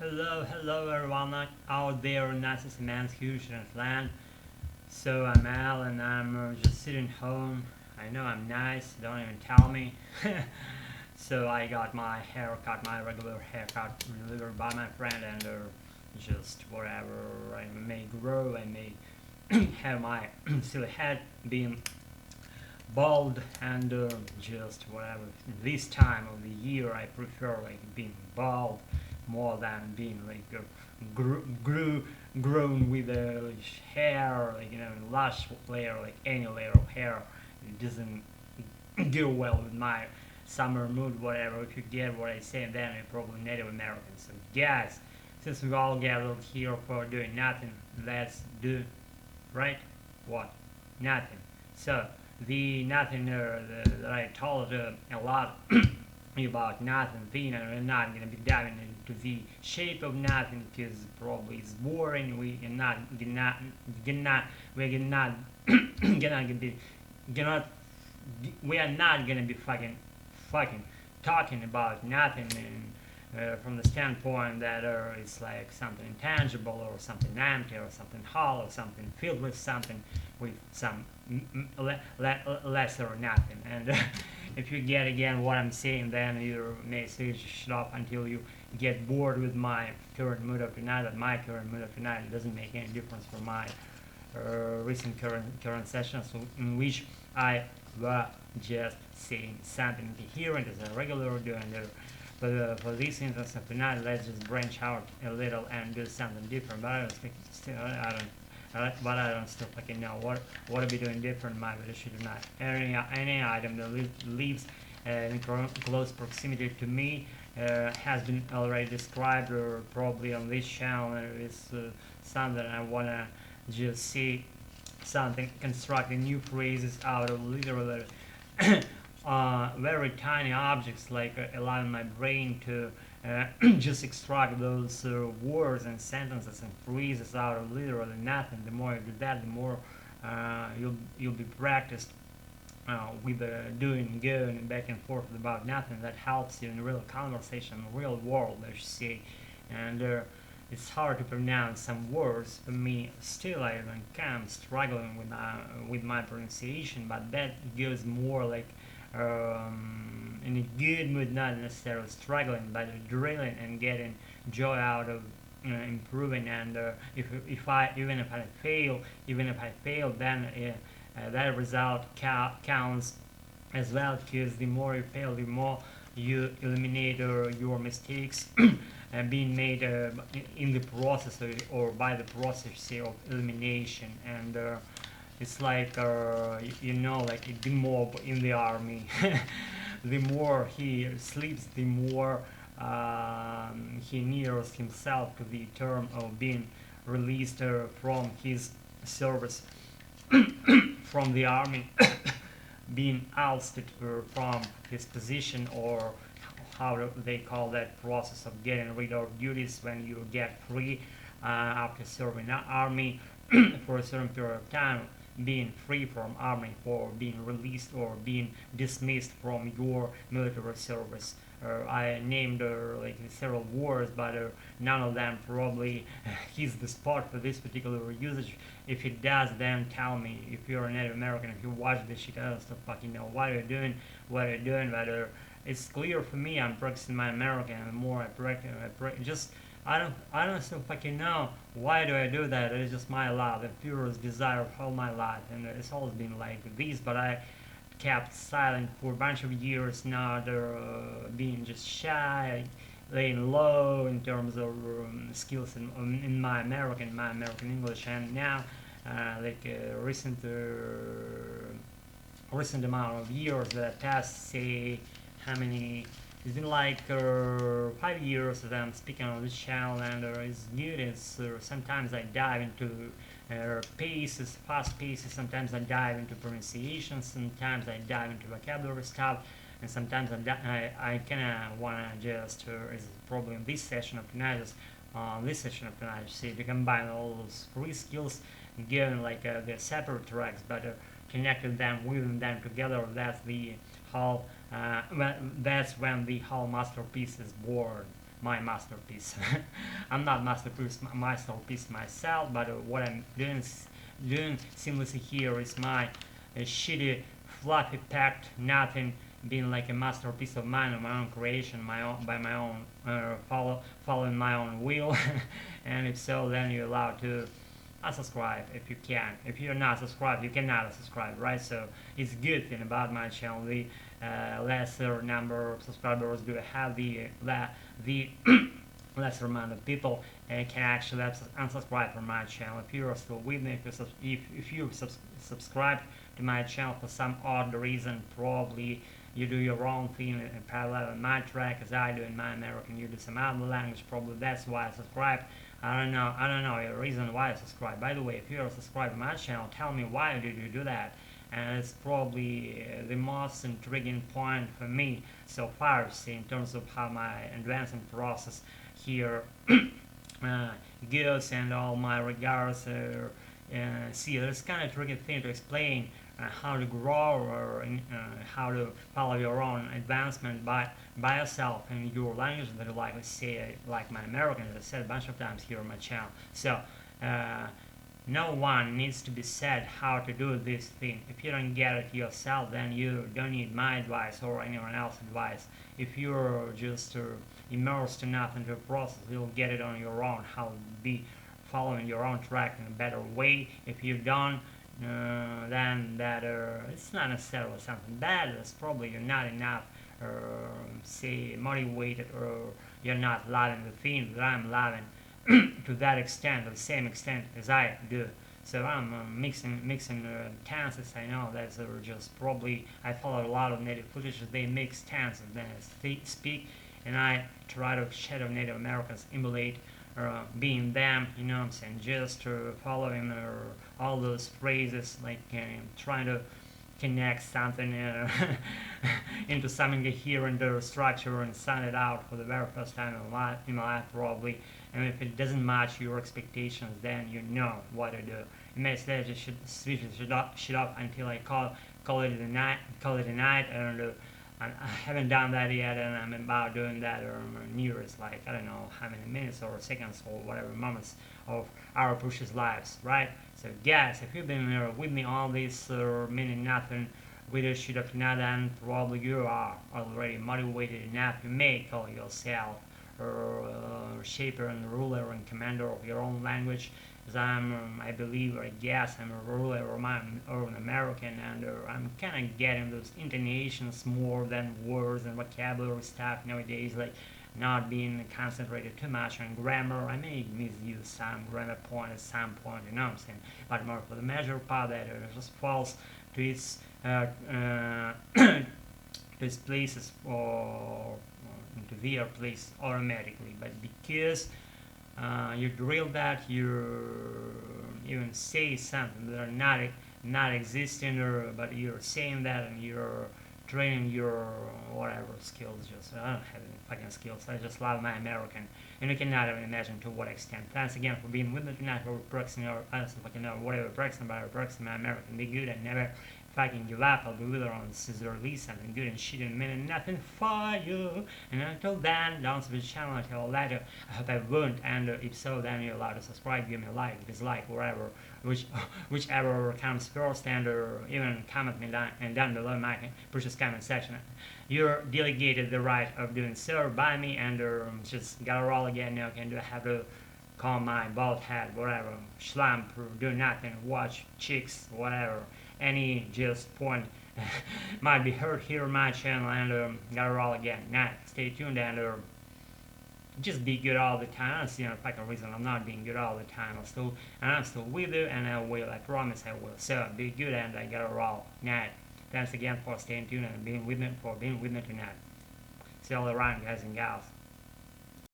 Hello everyone out there in this immense huge land. So I'm Al and I'm just sitting home. I know I'm nice, don't even tell me. So I got my haircut, my regular haircut delivered by my friend and just whatever I may grow, I may have my silly head being bald and just whatever. This time of the year I prefer like being bald more than being like grown with hair, like lush layer, like any layer of hair. It doesn't go well with my summer mood, whatever. If you get what I say, then you're probably Native American. So guys, since we all gathered here for doing nothing, let's do right what? Nothing. So the nothing that I told a lot about nothing thing, and we're not gonna be diving into the shape of nothing because probably it's boring. We're not gonna be gonna we are not gonna be fucking talking about nothing from the standpoint that it's like something intangible or something empty or something hollow, something filled with something with some lesser or nothing. And if you get again what I'm saying, then you may say shut up until you get bored with my current mood of tonight. That my current mood of tonight it doesn't make any difference for my recent current sessions in which I was just saying something coherent as a regular doing but for this instance of tonight, let's just branch out a little and do something different. But I don't still fucking know what are we doing different. My issue tonight. Any item that lives in close proximity to me has been already described or probably on this channel. It's something I wanna just see something constructing new phrases out of literally very tiny objects, like allowing my brain to just extract those words and sentences and phrases out of literally nothing. The more you do that, the more you'll be practiced with doing, going, and back and forth about nothing. That helps you in real conversation, real world, I should say. And it's hard to pronounce some words for me. Still, I'm kind of struggling with my pronunciation, but that goes more like in a good mood, not necessarily struggling, but drilling and getting joy out of improving. And if I even if I fail, then that result counts as well, because the more you fail, the more you eliminate your mistakes being made in the process or by the process of elimination. And it's like like the mob in the army. The more he sleeps, the more he nears himself to the term of being released from his service from the army, being ousted from his position, or how do they call that process of getting rid of duties when you get free after serving army for a certain period of time, being free from army, for being released or being dismissed from your military service. I named like several words, but none of them probably hits the spot for this particular usage. If it does, then tell me. If you're a Native American, if you watch this shit, I don't still fucking know what you're doing, but it's clear for me. I'm practicing my American, and the more I practice, I don't still fucking know why do I do that. It's just my life, the purest desire of all my life, and it's always been like this. But I kept silent for a bunch of years, not being just shy, laying low in terms of skills in my American English. And now recent amount of years that passed, say how many, it's been like 5 years that I'm speaking on this channel, and it's good. It's sometimes I dive into fast paces. Sometimes I dive into pronunciation. Sometimes I dive into vocabulary stuff, and sometimes I kind of wanna just is probably in this session of tonight, see to combine all those three skills, given like the separate tracks, but connected them, weaving them together. That's the whole. That's when the whole masterpiece is born. my masterpiece. I'm not masterpiece myself, but what I'm doing seamlessly here is my shitty, fluffy, packed nothing being like a masterpiece of mine, of my own creation, by my own following my own will. And if so, then you're allowed to unsubscribe if you can. If you're not subscribed, you cannot unsubscribe, right? So it's a good thing about my channel. The lesser number of subscribers do have, the lesser amount of people can actually unsubscribe from my channel. If you're still with me, if you subscribe to my channel for some odd reason, probably you do your own thing in parallel in my track as I do in my American, you do some other language, probably that's why I subscribe. I don't know your reason why I subscribe. By the way, if you're subscribed to my channel, tell me why did you do that. And it's probably the most intriguing point for me so far, see, in terms of how my advancement process here goes, and all my regards. See, it's kind of tricky thing to explain how to grow, or how to follow your own advancement by yourself in your language that you like. Let's say, like my American, as I said a bunch of times here on my channel. So no one needs to be said how to do this thing. If you don't get it yourself, then you don't need my advice or anyone else's advice. If you're just immersed enough into a process, you'll get it on your own, how to be following your own track in a better way. If you don't, then that it's not necessarily something bad. It's probably you're not enough, say, motivated, or you're not loving the thing that I'm loving to that extent, or the same extent as I do. So I'm mixing tenses. I know that's just probably I follow a lot of native footage. They mix tenses then I speak, and I try to shadow Native Americans, emulate being them, you know what I'm saying, just following all those phrases, like trying to connect something into something coherent or structure and sound it out for the very first time in my life probably. And if it doesn't match your expectations, then you know what to do. It makes sense. Just should switch shit up until I call it a night. And I haven't done that yet, and I'm about doing that nearest, like, I don't know how many minutes or seconds or whatever moments of our precious lives, right? So guys, if you've been with me all this minute nothing video shoot up to now, then probably you are already motivated enough. You may call yourself shaper and ruler and commander of your own language, as I believe, or I guess I'm a ruler or an American, and I'm kind of getting those intonations more than words and vocabulary stuff nowadays, like not being concentrated too much on grammar. I may misuse some grammar point at some point, you know what I'm saying, but more for the major part that just falls to its places or into their place automatically. But because you drill that, you even say something that are not existing, but you're saying that, and you're training your whatever skills. Just I don't have any fucking skills. I just love my American, and you cannot even imagine to what extent. Thanks again for being with me tonight, for practicing, or I don't fucking know whatever practicing about, practicing my American. Be good and never fucking give up. I'll be with her on Scissor release something good and shit in a minute. Nothing for you. And until then, don't switch channel until later. I hope I won't. And if so, then you're allowed to subscribe, give me a like, dislike, whatever, whichever comes first, and even comment me down below in my precious comment section. You're delegated the right of doing so by me, and just gotta roll again. Now, do I have to comb my bald head, whatever, slump, do nothing, watch chicks, whatever. Any just point might be heard here on my channel, and gotta roll again. Now, stay tuned, and just be good all the time. I don't see no fucking reason I'm not being good all the time. I'm still with you, and I will. I promise I will. So be good, and I gotta roll. Now, thanks again for staying tuned and being with me tonight. See you all around, guys and gals.